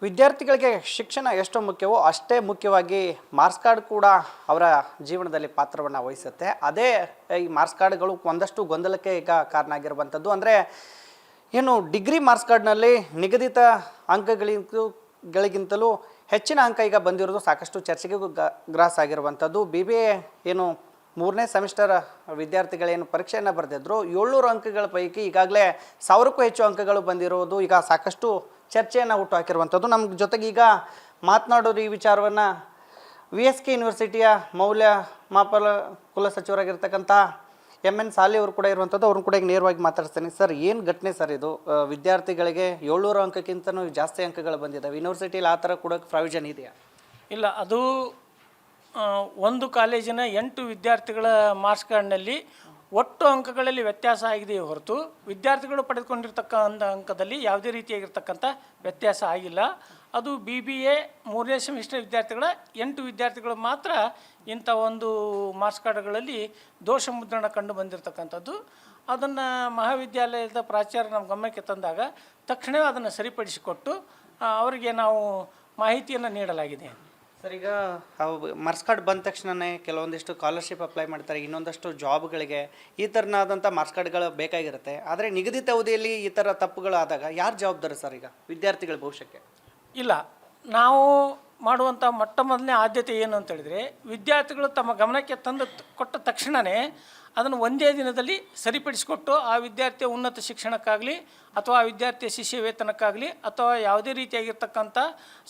ವಿದ್ಯಾರ್ಥಿಗಳಿಗೆ ಶಿಕ್ಷಣ ಎಷ್ಟು ಮುಖ್ಯವೋ ಅಷ್ಟೇ ಮುಖ್ಯವಾಗಿ ಮಾರ್ಕ್ಸ್ ಕಾರ್ಡ್ ಕೂಡ ಅವರ ಜೀವನದಲ್ಲಿ ಪಾತ್ರವನ್ನು ವಹಿಸುತ್ತೆ. ಅದೇ ಈ ಮಾರ್ಕ್ಸ್ ಕಾರ್ಡ್ಗಳು ಒಂದಷ್ಟು ಗೊಂದಲಕ್ಕೆ ಈಗ ಕಾರಣ ಆಗಿರುವಂಥದ್ದು. ಅಂದರೆ ಏನು ಡಿಗ್ರಿ ಮಾರ್ಕ್ಸ್ ಕಾರ್ಡ್ನಲ್ಲಿ ನಿಗದಿತ ಅಂಕಗಳಿಗಿಂತಲೂ ಹೆಚ್ಚಿನ ಅಂಕ ಈಗ ಬಂದಿರೋದು ಸಾಕಷ್ಟು ಚರ್ಚೆಗೆ ಗ್ರಾಸ ಆಗಿರುವಂಥದ್ದು. BBA ಏನು 3ನೇ ಸೆಮಿಸ್ಟರ್ ವಿದ್ಯಾರ್ಥಿಗಳೇನು ಪರೀಕ್ಷೆಯನ್ನು ಬರೆದಿದ್ರು 700 ಅಂಕಗಳ ಪೈಕಿ ಈಗಾಗಲೇ 1000ಕ್ಕೂ ಹೆಚ್ಚು ಅಂಕಗಳು ಬಂದಿರೋದು ಈಗ ಸಾಕಷ್ಟು ಚರ್ಚೆಯನ್ನು ಹುಟ್ಟು ಹಾಕಿರುವಂಥದ್ದು. ನಮ್ಮ ಜೊತೆಗೆ ಈಗ ಮಾತನಾಡೋದು ಈ ವಿಚಾರವನ್ನು VSK ಯೂನಿವರ್ಸಿಟಿಯ ಮೌಲ್ಯಮಾಪನ ಕುಲಸಚಿವರಾಗಿರ್ತಕ್ಕಂಥ MN ಸಾಲಿ ಅವರು ಕೂಡ ಇರುವಂಥದ್ದು. ಅವ್ರನ್ನ ಕೂಡ ಈಗ ನೇರವಾಗಿ ಮಾತಾಡ್ತೀನಿ. ಸರ್, ಏನು ಘಟನೆ ಸರ್ ಇದು? ವಿದ್ಯಾರ್ಥಿಗಳಿಗೆ 700 ಅಂಕಕ್ಕಿಂತನೂ ಜಾಸ್ತಿ ಅಂಕಗಳು ಬಂದಿದ್ದಾವೆ. ಯೂನಿವರ್ಸಿಟಿಯಲ್ಲಿ ಆ ಥರ ಕೊಡೋಕ್ಕೆ ಪ್ರಾವಿಷನ್ ಇದೆಯಾ? ಇಲ್ಲ, ಅದು ಒಂದು ಕಾಲೇಜಿನ 8 ವಿದ್ಯಾರ್ಥಿಗಳ ಮಾರ್ಕ್ಸ್ ಕಾರ್ಡ್ನಲ್ಲಿ ಒಟ್ಟು ಅಂಕಗಳಲ್ಲಿ ವ್ಯತ್ಯಾಸ ಆಗಿದೆಯೇ ಹೊರತು ವಿದ್ಯಾರ್ಥಿಗಳು ಪಡೆದುಕೊಂಡಿರ್ತಕ್ಕಂಥ ಅಂಕದಲ್ಲಿ ಯಾವುದೇ ರೀತಿಯಾಗಿರ್ತಕ್ಕಂಥ ವ್ಯತ್ಯಾಸ ಆಗಿಲ್ಲ. ಅದು BBA 3ನೇ ಸೆಮಿಸ್ಟರ್ ವಿದ್ಯಾರ್ಥಿಗಳ 8 ವಿದ್ಯಾರ್ಥಿಗಳು ಮಾತ್ರ ಇಂಥ ಒಂದು ಮಾರ್ಕ್ಸ್ ಕಾರ್ಡ್ಗಳಲ್ಲಿ ದೋಷ ಮುದ್ರಣ ಕಂಡು ಬಂದಿರತಕ್ಕಂಥದ್ದು. ಅದನ್ನು ಮಹಾವಿದ್ಯಾಲಯದ ಪ್ರಾಚಾರ್ಯ ನಮ್ಮ ಗಮನಕ್ಕೆ ತಂದಾಗ ತಕ್ಷಣವೇ ಅದನ್ನು ಸರಿಪಡಿಸಿಕೊಟ್ಟು ಅವರಿಗೆ ನಾವು ಮಾಹಿತಿಯನ್ನು ನೀಡಲಾಗಿದೆ. ಸರ್, ಈಗ ಮಾರ್ಕ್ಸ್ ಕಾರ್ಡ್ ಬಂದ ತಕ್ಷಣವೇ ಕೆಲವೊಂದಿಷ್ಟು ಸ್ಕಾಲರ್ಶಿಪ್ ಅಪ್ಲೈ ಮಾಡ್ತಾರೆ, ಇನ್ನೊಂದಷ್ಟು ಜಾಬ್ಗಳಿಗೆ ಈ ಥರನಾದಂಥ ಮಾರ್ಕ್ಸ್ ಕಾರ್ಡ್ಗಳು ಬೇಕಾಗಿರುತ್ತೆ. ಆದರೆ ನಿಗದಿತ ಅವಧಿಯಲ್ಲಿ ಈ ಥರ ತಪ್ಪುಗಳು ಆದಾಗ ಯಾರು ಜವಾಬ್ದಾರಿ ಸರ್ ಈಗ ವಿದ್ಯಾರ್ಥಿಗಳ ಭವಿಷ್ಯಕ್ಕೆ? ಇಲ್ಲ, ನಾವು ಮಾಡುವಂಥ ಮೊದಲನೇ ಆದ್ಯತೆ ಏನು ಅಂತ ಹೇಳಿದರೆ, ವಿದ್ಯಾರ್ಥಿಗಳು ತಮ್ಮ ಗಮನಕ್ಕೆ ಕೊಟ್ಟ ತಕ್ಷಣವೇ ಅದನ್ನು ಒಂದೇ ದಿನದಲ್ಲಿ ಸರಿಪಡಿಸಿಕೊಟ್ಟು ಆ ವಿದ್ಯಾರ್ಥಿಯ ಉನ್ನತ ಶಿಕ್ಷಣಕ್ಕಾಗಲಿ ಅಥವಾ ಆ ವಿದ್ಯಾರ್ಥಿಯ ಶಿಷ್ಯ ವೇತನಕ್ಕಾಗಲಿ ಅಥವಾ ಯಾವುದೇ ರೀತಿಯಾಗಿರ್ತಕ್ಕಂಥ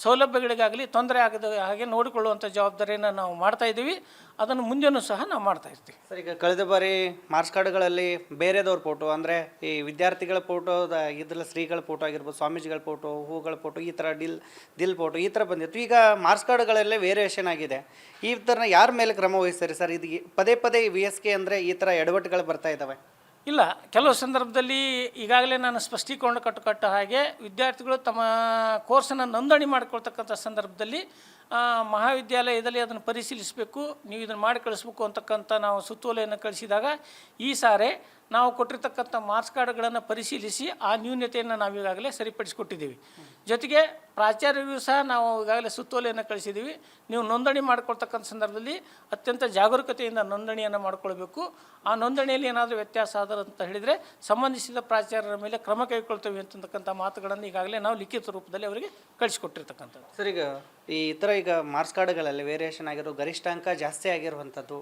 ಸೌಲಭ್ಯಗಳಿಗಾಗಲಿ ತೊಂದರೆ ಆಗದ ಹಾಗೆ ನೋಡಿಕೊಳ್ಳುವಂಥ ಜವಾಬ್ದಾರಿಯನ್ನು ನಾವು ಮಾಡ್ತಾಯಿದ್ದೀವಿ. ಅದನ್ನು ಮುಂದೆನೂ ಸಹ ನಾವು ಮಾಡ್ತಾಯಿರ್ತೀವಿ. ಸರ್, ಈಗ ಕಳೆದ ಬಾರಿ ಮಾರ್ಕ್ಸ್ ಕಾರ್ಡ್ಗಳಲ್ಲಿ ಬೇರೆದವ್ರ ಫೋಟೋ, ಅಂದರೆ ಈ ವಿದ್ಯಾರ್ಥಿಗಳ ಫೋಟೋ ಇದ್ರಲ್ಲ, ಶ್ರೀಗಳ ಫೋಟೋ ಆಗಿರ್ಬೋದು, ಸ್ವಾಮೀಜಿಗಳ ಫೋಟೋ, ಹೂಗಳ ಫೋಟೋ, ಈ ಥರ ದಿಲ್ ಫೋಟೋ ಈ ಥರ ಬಂದಿತ್ತು. ಈಗ ಮಾರ್ಕ್ಸ್ ಕಾರ್ಡ್ಗಳಲ್ಲೇ ವೇರಿಯೇಷನ್ ಆಗಿದೆ. ಈ ಥರ ಯಾರ ಮೇಲೆ ಕ್ರಮ ವಹಿಸ್ತಾರೆ ಸರ್? ಇದು ಪದೇ ಪದೇ VSK ಅಂದರೆ ಈ ಥರ ಎಡವಟ್ಟುಗಳು ಬರ್ತಾ ಇದ್ದಾವೆ. ಇಲ್ಲ, ಕೆಲವು ಸಂದರ್ಭದಲ್ಲಿ ಈಗಾಗಲೇ ನಾನು ಸ್ಪಷ್ಟೀಕರಣ ಕಟ್ಟುಕೊಟ್ಟ ಹಾಗೆ ವಿದ್ಯಾರ್ಥಿಗಳು ತಮ್ಮ ಕೋರ್ಸನ್ನು ನೋಂದಣಿ ಮಾಡಿಕೊಳ್ತಕ್ಕಂಥ ಸಂದರ್ಭದಲ್ಲಿ ಮಹಾವಿದ್ಯಾಲಯದಲ್ಲಿ ಅದನ್ನು ಪರಿಶೀಲಿಸಬೇಕು, ನೀವು ಇದನ್ನು ಮಾಡಿ ಕಳಿಸ್ಬೇಕು ಅಂತಕ್ಕಂಥ ನಾವು ಸುತ್ತೋಲೆಯನ್ನು ಕಳಿಸಿದಾಗ ಈ ಸಾರಿ ನಾವು ಕೊಟ್ಟಿರ್ತಕ್ಕಂಥ ಮಾರ್ಕ್ಸ್ ಕಾರ್ಡ್ಗಳನ್ನು ಪರಿಶೀಲಿಸಿ ಆ ನ್ಯೂನತೆಯನ್ನು ನಾವು ಈಗಾಗಲೇ ಸರಿಪಡಿಸಿಕೊಟ್ಟಿದ್ದೀವಿ. ಜೊತೆಗೆ ಪ್ರಾಚಾರ್ಯರಿಗೂ ಸಹ ನಾವು ಈಗಾಗಲೇ ಸುತ್ತೋಲೆಯನ್ನು ಕಳಿಸಿದ್ದೀವಿ. ನೀವು ನೋಂದಣಿ ಮಾಡಿಕೊಳ್ತಕ್ಕಂಥ ಸಂದರ್ಭದಲ್ಲಿ ಅತ್ಯಂತ ಜಾಗರೂಕತೆಯಿಂದ ನೋಂದಣಿಯನ್ನು ಮಾಡಿಕೊಳ್ಬೇಕು. ಆ ನೋಂದಣಿಯಲ್ಲಿ ಏನಾದರೂ ವ್ಯತ್ಯಾಸ ಆದರೂ ಅಂತ ಹೇಳಿದರೆ ಸಂಬಂಧಿಸಿದ ಪ್ರಾಚಾರ್ಯರ ಮೇಲೆ ಕ್ರಮ ಕೈಗೊಳ್ತೇವೆ ಅಂತಕ್ಕಂಥ ಮಾತುಗಳನ್ನು ಈಗಾಗಲೇ ನಾವು ಲಿಖಿತ ರೂಪದಲ್ಲಿ ಅವರಿಗೆ ಕಳಿಸಿಕೊಟ್ಟಿರ್ತಕ್ಕಂಥದ್ದು. ಸರ್, ಈ ಥರ ಈಗ ಮಾರ್ಕ್ಸ್ ಕಾರ್ಡ್ಗಳಲ್ಲಿ ವೇರಿಯೇಷನ್ ಆಗಿರೋ ಗರಿಷ್ಠ ಅಂಕ ಜಾಸ್ತಿ ಆಗಿರುವಂಥದ್ದು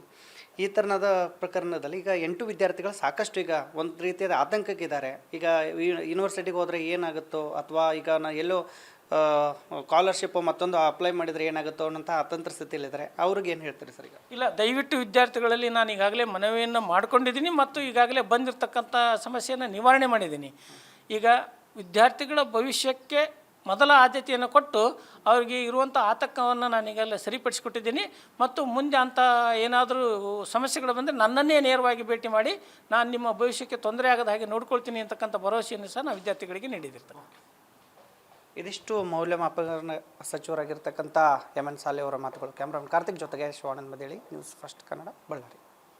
ಈ ಥರನಾದ ಪ್ರಕರಣದಲ್ಲಿ ಈಗ 8 ವಿದ್ಯಾರ್ಥಿಗಳು ಸಾಕಷ್ಟು ಈಗ ಒಂದು ರೀತಿಯಾದ ಆತಂಕಕ್ಕಿದ್ದಾರೆ. ಈಗ ಯೂನಿವರ್ಸಿಟಿಗೆ ಹೋದರೆ ಏನಾಗುತ್ತೋ, ಅಥವಾ ಈಗ ಎಲ್ಲೋ ಸ್ಕಾಲರ್ಶಿಪ್ಪು ಮತ್ತೊಂದು ಅಪ್ಲೈ ಮಾಡಿದರೆ ಏನಾಗುತ್ತೋ ಅನ್ನೋಂಥ ಅತಂತ್ರ ಸ್ಥಿತಿಯಲ್ಲಿದ್ದಾರೆ. ಅವ್ರಿಗೆ ಏನು ಹೇಳ್ತಾರೆ ಸರ್? ಈಗ ಇಲ್ಲ, ದಯವಿಟ್ಟು ವಿದ್ಯಾರ್ಥಿಗಳಲ್ಲಿ ನಾನು ಈಗಾಗಲೇ ಮನವಿಯನ್ನು ಮಾಡಿಕೊಂಡಿದ್ದೀನಿ ಮತ್ತು ಈಗಾಗಲೇ ಬಂದಿರತಕ್ಕಂಥ ಸಮಸ್ಯೆಯನ್ನು ನಿವಾರಣೆ ಮಾಡಿದ್ದೀನಿ. ಈಗ ವಿದ್ಯಾರ್ಥಿಗಳ ಭವಿಷ್ಯಕ್ಕೆ ಮೊದಲ ಆದ್ಯತೆಯನ್ನು ಕೊಟ್ಟು ಅವರಿಗೆ ಇರುವಂಥ ಆತಂಕವನ್ನು ನಾನು ಈಗಾಗಲೇ ಸರಿಪಡಿಸಿಕೊಟ್ಟಿದ್ದೀನಿ. ಮತ್ತು ಮುಂದೆ ಅಂಥ ಏನಾದರೂ ಸಮಸ್ಯೆಗಳು ಬಂದರೆ ನನ್ನನ್ನೇ ನೇರವಾಗಿ ಭೇಟಿ ಮಾಡಿ ನಾನು ನಿಮ್ಮ ಭವಿಷ್ಯಕ್ಕೆ ತೊಂದರೆ ಆಗದ ಹಾಗೆ ನೋಡ್ಕೊಳ್ತೀನಿ ಅಂತಕ್ಕಂಥ ಭರವಸೆಯನ್ನು ಸಹ ನಾವು ವಿದ್ಯಾರ್ಥಿಗಳಿಗೆ ನೀಡಿದಿರ್ತೇನೆ. ಇದಿಷ್ಟು ಮೌಲ್ಯಮಾಪನ ಸಚಿವರಾಗಿರ್ತಕ್ಕಂಥ MN ಸಾಲಿ ಅವರ ಮಾತುಗಳು. ಕ್ಯಾಮ್ರಾಮನ್ ಕಾರ್ತಿಕ್ ಜೊತೆಗೆ ಶಿವಾನಂದ್ ಮದೇಳಿ, ನ್ಯೂಸ್ ಫಸ್ಟ್ ಕನ್ನಡ, ಬಳ್ಳಾರಿ.